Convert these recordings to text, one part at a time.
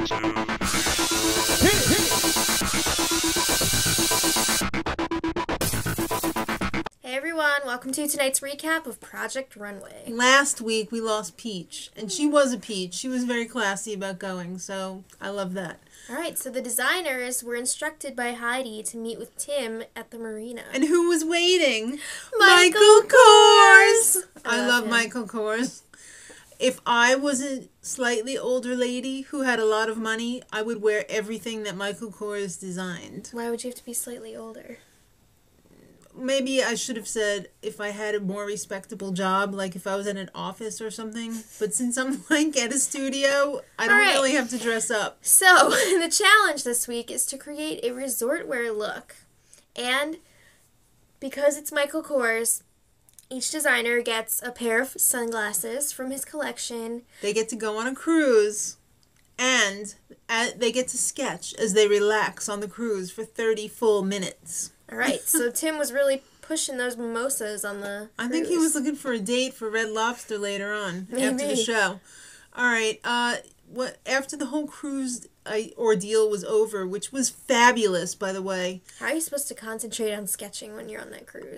Hey everyone, welcome to tonight's recap of Project Runway. Last week we lost Peach, and she was a peach. She was very classy about going, so I love that. Alright, so the designers were instructed by Heidi to meet with Tim at the marina. And who was waiting? Michael Kors! I love him. Michael Kors. If I was a slightly older lady who had a lot of money, I would wear everything that Michael Kors designed. Why would you have to be slightly older? Maybe I should have said if I had a more respectable job, like if I was in an office or something. But since I'm like at a studio, I don't really have to dress up. So, the challenge this week is to create a resort wear look. And because it's Michael Kors, each designer gets a pair of sunglasses from his collection. They get to go on a cruise, and they get to sketch as they relax on the cruise for 30 full minutes. All right, so Tim was really pushing those mimosas on the cruise. I think he was looking for a date for Red Lobster later on after the show. All right, after the whole cruise ordeal was over, which was fabulous, by the way. How are you supposed to concentrate on sketching when you're on that cruise?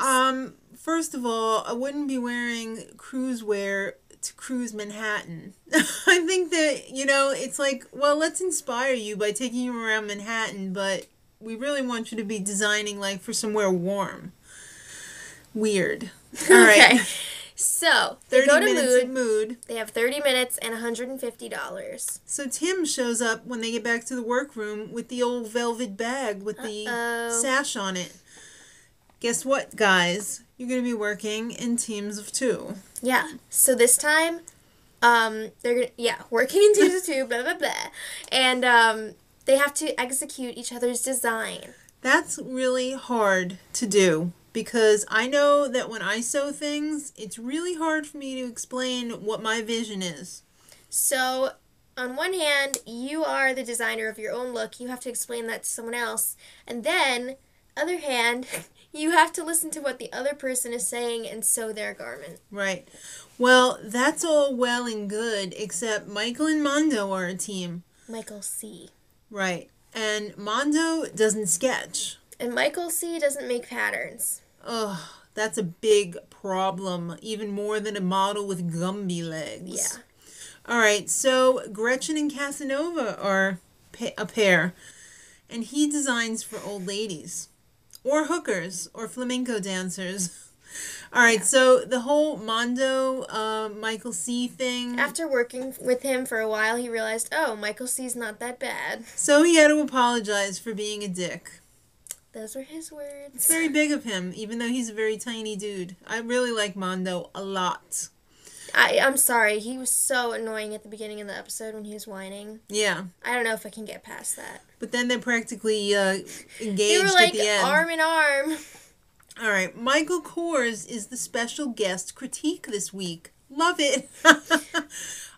First of all, I wouldn't be wearing cruise wear to cruise Manhattan. I think that, it's like, well, let's inspire you by taking you around Manhattan, but we really want you to be designing like for somewhere warm. Weird. All right. Okay. So, they go to Mood. They have 30 minutes and $150. So Tim shows up when they get back to the workroom with the old velvet bag with the sash on it. Guess what, guys? You're going to be working in teams of 2. Yeah. So this time, they're working in teams of 2, blah, blah, blah. And they have to execute each other's design. That's really hard to do. Because I know that when I sew things, it's really hard for me to explain what my vision is. So, on one hand, you are the designer of your own look. You have to explain that to someone else. And then, other hand, you have to listen to what the other person is saying and sew their garment. Right. Well, that's all well and good, except Michael and Mondo are a team. Michael C. Right. And Mondo doesn't sketch. And Michael C. doesn't make patterns. Ugh, that's a big problem, even more than a model with Gumby legs. Yeah. All right, so Gretchen and Casanova are a pair, and he designs for old ladies, or hookers, or flamenco dancers. All right, so the whole Mondo, Michael C. thing. After working with him for a while, he realized, oh, Michael C.'s not that bad. So he had to apologize for being a dick. Those were his words. It's very big of him, even though he's a very tiny dude. I really like Mondo a lot. I'm sorry. He was so annoying at the beginning of the episode when he was whining. Yeah. I don't know if I can get past that. But then they're practically engaged they were like at the end. arm in arm. All right. Michael Kors is the special guest critique this week. Love it.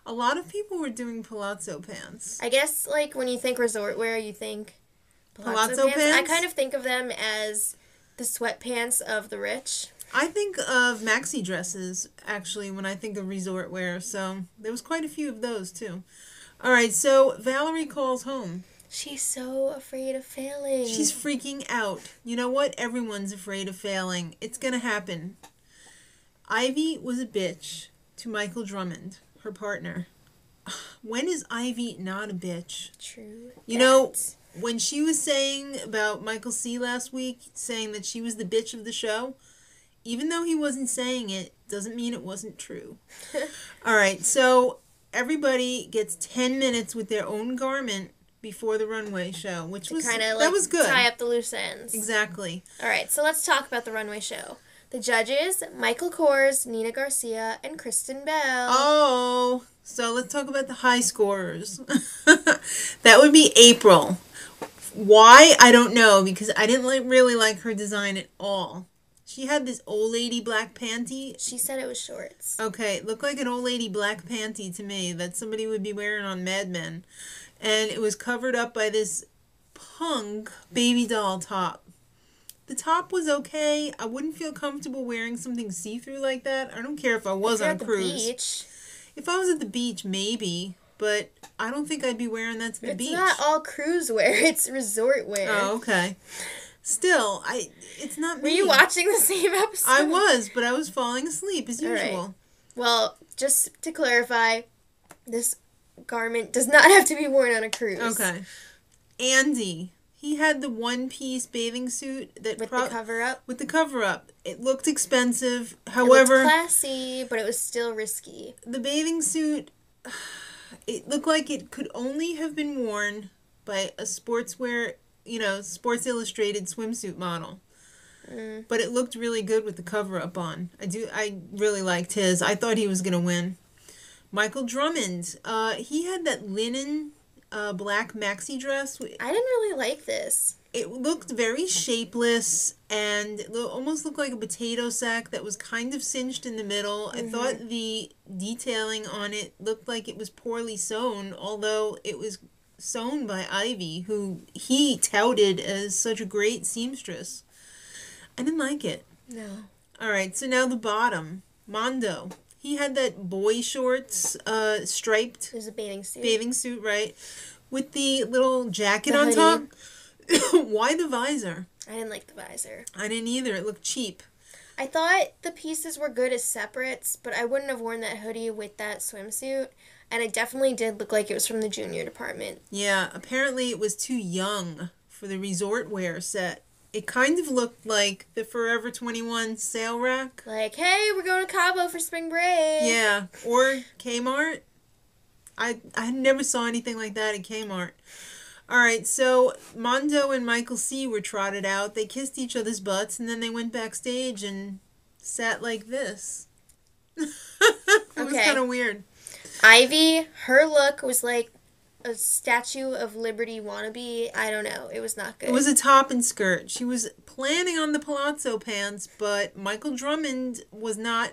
A lot of people were doing palazzo pants. I guess, like, when you think resort wear, you think palazzo pants? I kind of think of them as the sweatpants of the rich. I think of maxi dresses, actually, when I think of resort wear. So there was quite a few of those, too. All right, so Valerie calls home. She's so afraid of failing. She's freaking out. You know what? Everyone's afraid of failing. It's going to happen. Ivy was a bitch to Michael Drummond, her partner. When is Ivy not a bitch? True. You know, when she was saying about Michael C. last week, saying that she was the bitch of the show, even though he wasn't saying it, doesn't mean it wasn't true. All right, so everybody gets 10 minutes with their own garment before the runway show, which was that was good. Tie up the loose ends. Exactly. All right, so let's talk about the runway show. The judges, Michael Kors, Nina Garcia, and Kristen Bell. Oh, so let's talk about the high scorers. That would be April. Why? I don't know, because I didn't really like her design at all. She had this old lady black panty. She said it was shorts. Okay, it looked like an old lady black panty to me that somebody would be wearing on Mad Men. And it was covered up by this punk baby doll top. The top was okay. I wouldn't feel comfortable wearing something see-through like that. I don't care if I was on a cruise. Beach. If I was at the beach, maybe. but I don't think I'd be wearing that to the beach. It's not all cruise wear. It's resort wear. Oh, okay. Still, it's not me. Were you watching the same episode? I was, but I was falling asleep as usual. Right. Well, just to clarify, this garment does not have to be worn on a cruise. Okay. Andy. He had the one-piece bathing suit that with the cover-up. With the cover-up, it looked expensive. However, it looked classy, but it was still risky. The bathing suit, it looked like it could only have been worn by a sportswear, Sports Illustrated swimsuit model. But it looked really good with the cover-up on. I really liked his. I thought he was gonna win. Michael Drummond, he had that linen. Black maxi dress. I didn't really like this. It looked very shapeless and it almost looked like a potato sack that was kind of cinched in the middle. I thought the detailing on it looked like it was poorly sewn, although it was sewn by Ivy, who he touted as such a great seamstress. I didn't like it. No. All right, so now the bottom. Mondo. He had that boy shorts, striped. It was a bathing suit. Bathing suit, right. With the little jacket on top. Why the visor? I didn't like the visor. I didn't either. It looked cheap. I thought the pieces were good as separates, but I wouldn't have worn that hoodie with that swimsuit. And it definitely did look like it was from the junior department. Yeah, apparently it was too young for the resort wear set. It kind of looked like the Forever 21 sale rack. Like, hey, we're going to Cabo for spring break. Yeah, or Kmart. I never saw anything like that at Kmart. All right, so Mondo and Michael C. were trotted out. They kissed each other's butts, and then they went backstage and sat like this. It was kind of weird. Ivy, her look was like a Statue of Liberty wannabe. I don't know. It was not good. It was a top and skirt. She was planning on the palazzo pants, but Michael Drummond was not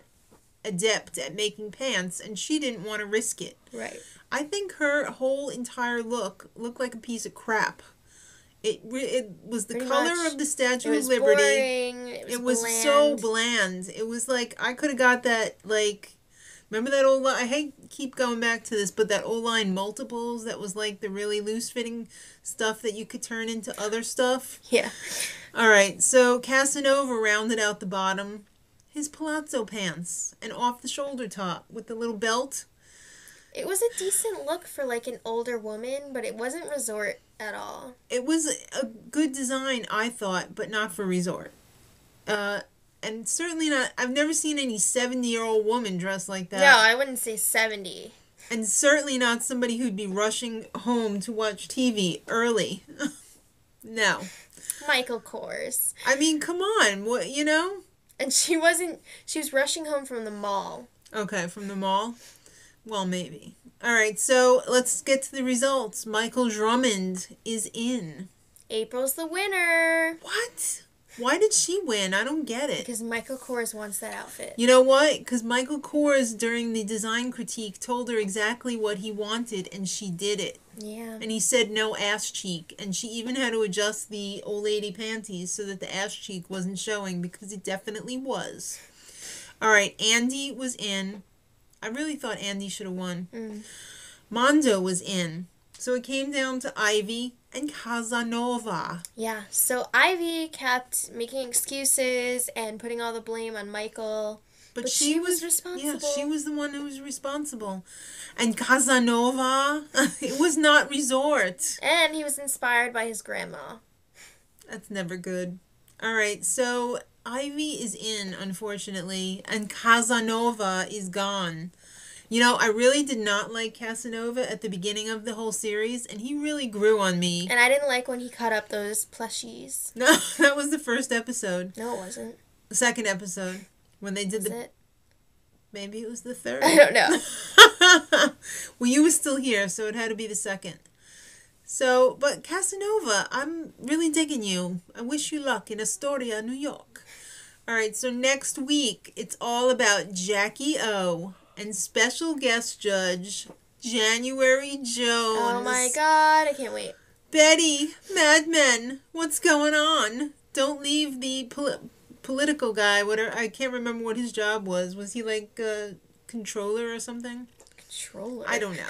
adept at making pants, and she didn't want to risk it. Right. I think her whole entire look looked like a piece of crap. It was the color of the Statue of Liberty. Boring. It was bland. So bland. It was like, I could have got that, like... Remember that old line? I hate keep going back to this, but that old line multiples that was like the really loose-fitting stuff that you could turn into other stuff? Yeah. All right, so Casanova rounded out the bottom. His palazzo pants, an off-the-shoulder top with the little belt. It was a decent look for like an older woman, but it wasn't resort at all. It was a good design, I thought, but not for resort. And certainly not, I've never seen any 70-year-old woman dressed like that. No, I wouldn't say 70. And certainly not somebody who'd be rushing home to watch TV early. No. Michael Kors. I mean, come on, what, And she was rushing home from the mall. Okay, from the mall? Well, maybe. All right, so let's get to the results. Michael Drummond is in. April's the winner. What? Why did she win? I don't get it. Because Michael Kors wants that outfit. You know what? Because Michael Kors, during the design critique, told her exactly what he wanted, and she did it. Yeah. And he said no ass cheek. And she even had to adjust the old lady panties so that the ass cheek wasn't showing, because it definitely was. All right, Andy was in. I really thought Andy should have won. Mondo was in. So it came down to Ivy and Casanova. Yeah, so Ivy kept making excuses and putting all the blame on Michael. But she was responsible. Yeah, she was the one who was responsible. And Casanova, it was not resort. And he was inspired by his grandma. That's never good. All right, so Ivy is in, unfortunately, and Casanova is gone. I really did not like Casanova at the beginning of the whole series, and he really grew on me. And I didn't like when he cut up those plushies. No, that was the first episode. No, it wasn't. The second episode, when they did Was it? Maybe it was the third. I don't know. Well, you were still here, so it had to be the second. So, but Casanova, I'm really digging you. I wish you luck in Astoria, New York. All right, so next week, it's all about Jackie O and special guest judge January Jones. Oh my God, I can't wait. Betty, Mad Men, what's going on? Don't leave the political guy. Whatever, I can't remember what his job was. Was he like a controller or something? Controller? I don't know.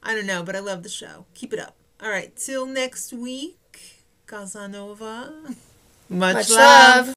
I don't know, but I love the show. Keep it up. All right, till next week, Casanova. Much love.